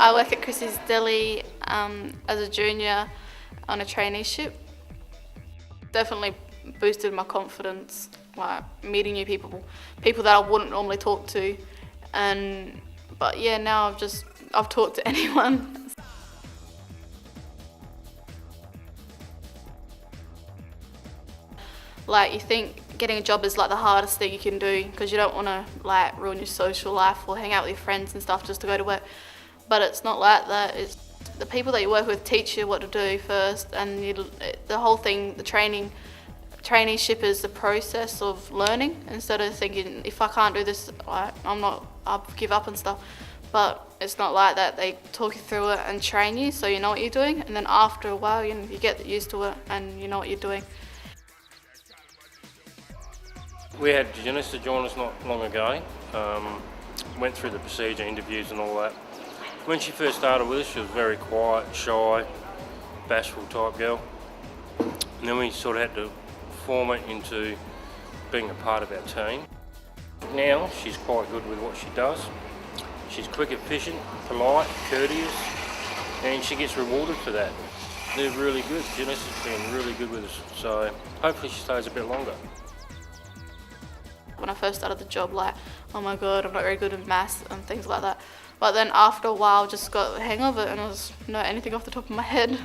I work at Chrissy's Deli as a junior on a traineeship. Definitely boosted my confidence, like meeting new people that I wouldn't normally talk to, but yeah, now I've talked to anyone. Like, you think getting a job is like the hardest thing you can do because you don't want to like ruin your social life or hang out with your friends and stuff just to go to work. But it's not like that. It's the people that you work with teach you what to do first, and the whole thing, the traineeship is the process of learning instead of thinking, if I can't do this, I'll give up and stuff. But it's not like that. They talk you through it and train you so you know what you're doing, and then after a while you get used to it and you know what you're doing. We had indigenous to join us not long ago. Went through the procedure, interviews and all that. When she first started with us, she was very quiet, shy, bashful type girl. And then we sort of had to form it into being a part of our team. Now she's quite good with what she does. She's quick, efficient, polite, courteous, and she gets rewarded for that. They're really good. Janice has been really good with us, so hopefully she stays a bit longer. When I first started the job, like, oh my god, I'm not very good at maths and things like that. But then after a while, just got the hang of it and I was not anything off the top of my head.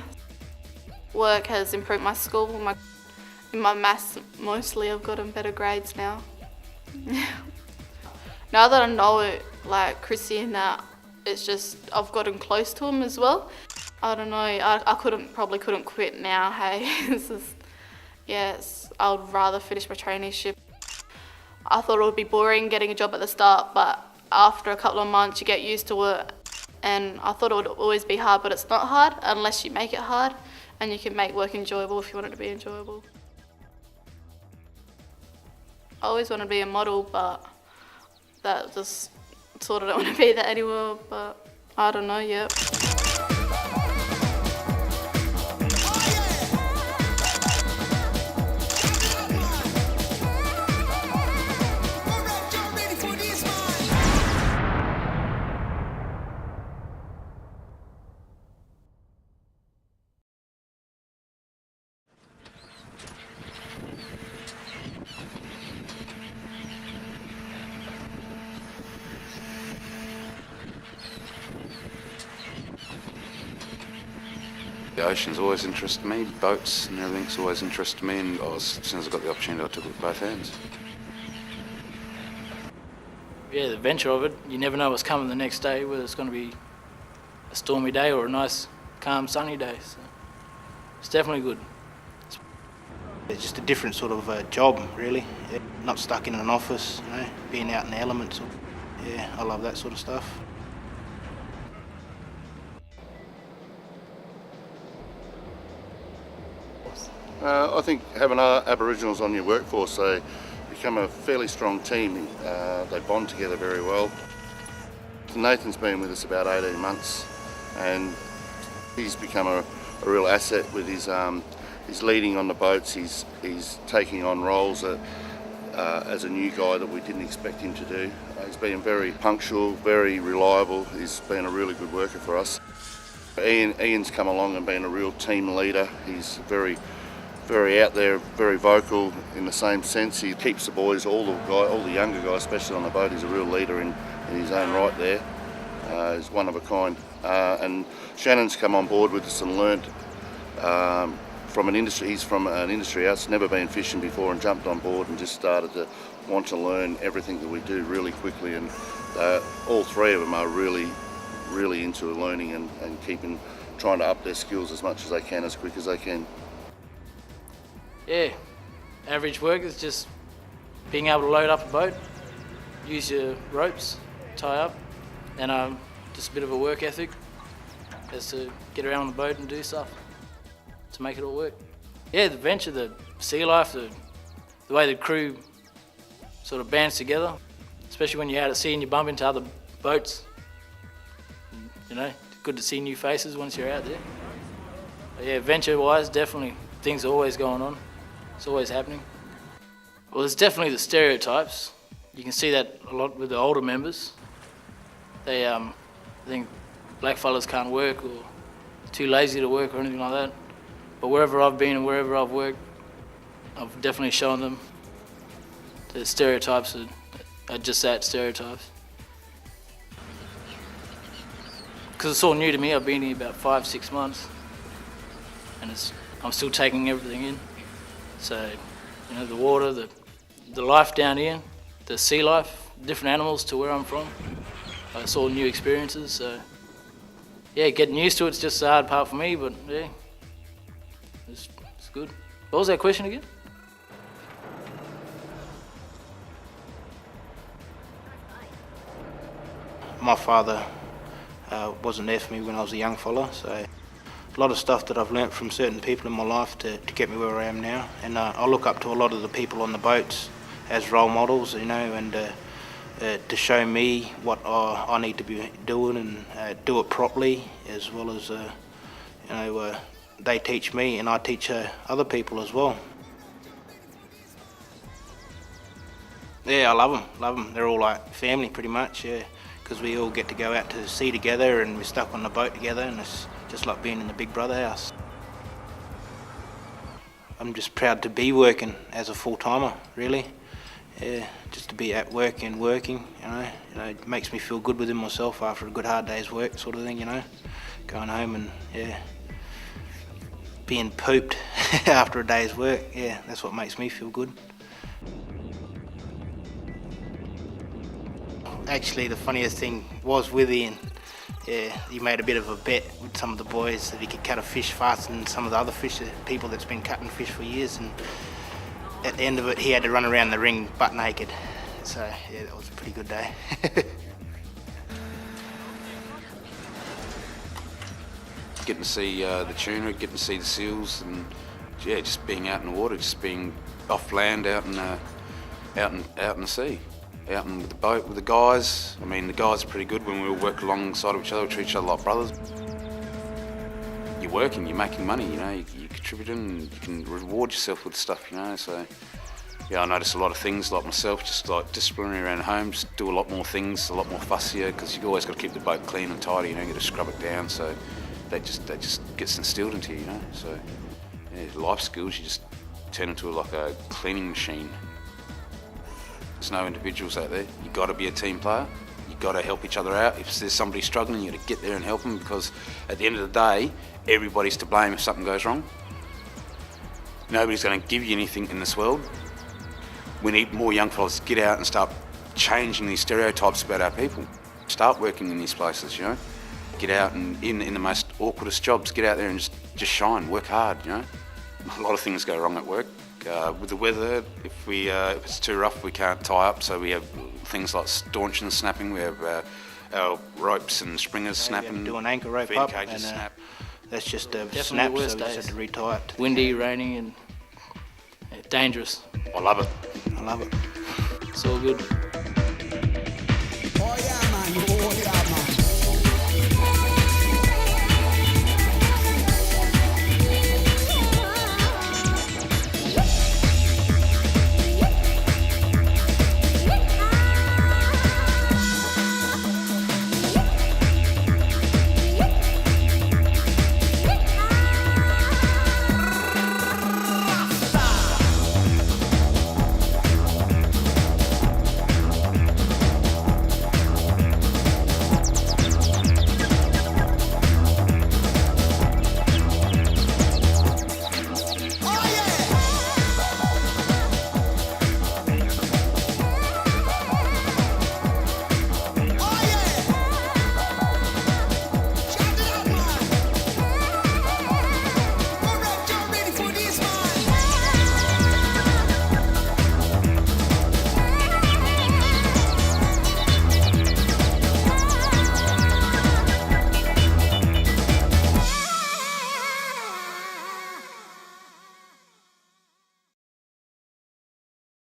Work has improved my school, in my maths mostly. I've gotten better grades now. Now that I know it, like Chrissy and that, it's just I've gotten close to him as well. I don't know, I probably couldn't quit now. Hey, I would rather finish my traineeship. I thought it would be boring getting a job at the start, but after a couple of months you get used to it, and I thought it would always be hard, but it's not hard unless you make it hard, and you can make work enjoyable if you want it to be enjoyable. I always wanted to be a model, but that just sort of don't want to be that anymore, but I don't know yet. The ocean's always interested me, boats and everything's always interested me, and as soon as I got the opportunity I took it with both hands. Yeah, the adventure of it, you never know what's coming the next day, whether it's going to be a stormy day or a nice, calm, sunny day. So it's definitely good. It's just a different sort of job, really. Yeah, not stuck in an office, being out in the elements. Yeah, I love that sort of stuff. I think having Aboriginals on your workforce, they become a fairly strong team. They bond together very well. Nathan's been with us about 18 months and he's become a real asset with his leading on the boats. He's taking on roles as a new guy that we didn't expect him to do. He's been very punctual, very reliable. He's been a really good worker for us. Ian's come along and been a real team leader. He's very out there, very vocal in the same sense. He keeps the boys, all the younger guys, especially on the boat. He's a real leader in his own right there. He's one of a kind. And Shannon's come on board with us and learnt from an industry. He's from an industry house, never been fishing before, and jumped on board and just started to want to learn everything that we do really quickly. And all three of them are really into learning and trying to up their skills as much as they can, as quick as they can. Yeah, average work is just being able to load up a boat, use your ropes, tie up, and just a bit of a work ethic as to get around on the boat and do stuff to make it all work. Yeah, the adventure, the sea life, the way the crew sort of bands together, especially when you're out at sea and you bump into other boats. Good to see new faces once you're out there. But yeah, adventure-wise, definitely things are always going on. It's always happening. Well, there's definitely the stereotypes. You can see that a lot with the older members. They, I think blackfellas can't work or too lazy to work or anything like that. But wherever I've been and wherever I've worked, I've definitely shown them the stereotypes are just that, stereotypes. Because it's all new to me. I've been here about 5-6 months, and I'm still taking everything in. So, you know, the water, the life down here, the sea life, different animals to where I'm from. It's all new experiences. So, yeah, getting used to it's just the hard part for me. But yeah, it's good. What was that question again? My father wasn't there for me when I was a young fella, so a lot of stuff that I've learnt from certain people in my life to get me where I am now. And I look up to a lot of the people on the boats as role models, you know, and to show me what I need to be doing and do it properly, as well as, you know, they teach me and I teach other people as well. Yeah, I love them. They're all like family pretty much, yeah. Because we all get to go out to sea together and we're stuck on the boat together, and it's just like being in the Big Brother house. I'm just proud to be working as a full-timer, really. Yeah, just to be at work and working, you know, it makes me feel good within myself after a good hard day's work sort of thing, you know. Going home and, yeah, being pooped after a day's work, yeah, that's what makes me feel good. Actually, the funniest thing was with Ian. Yeah, he made a bit of a bet with some of the boys that he could cut a fish faster than some of the other people that's been cutting fish for years, and at the end of it he had to run around the ring butt naked. So yeah, that was a pretty good day. Getting to see the tuna, getting to see the seals, and yeah, just being out in the water, just being off land, out in the sea. Out in with the boat with the guys. I mean, the guys are pretty good when we all work alongside of each other, we treat each other like brothers. You're working, you're making money, you know, you're contributing, you can reward yourself with stuff, you know, so yeah, I notice a lot of things like myself, just like disciplinary around home, just do a lot more things, a lot more fussier, because you've always got to keep the boat clean and tidy, you know, you got to scrub it down, so that just gets instilled into you, you know, so yeah, life skills, you just turn into like a cleaning machine. There's no individuals out there. You've got to be a team player. You've got to help each other out. If there's somebody struggling, you've got to get there and help them, because at the end of the day, everybody's to blame if something goes wrong. Nobody's going to give you anything in this world. We need more young fellas to get out and start changing these stereotypes about our people. Start working in these places, you know. Get out and in the most awkwardest jobs, get out there and just shine, work hard, you know. A lot of things go wrong at work. With the weather, if it's too rough, we can't tie up, so we have things like staunching snapping. We have our ropes and springers snapping. Do an anchor rope up, and snap. That's just a snap, so we just have to retie it. Windy, raining, and dangerous. I love it. I love it. It's all good.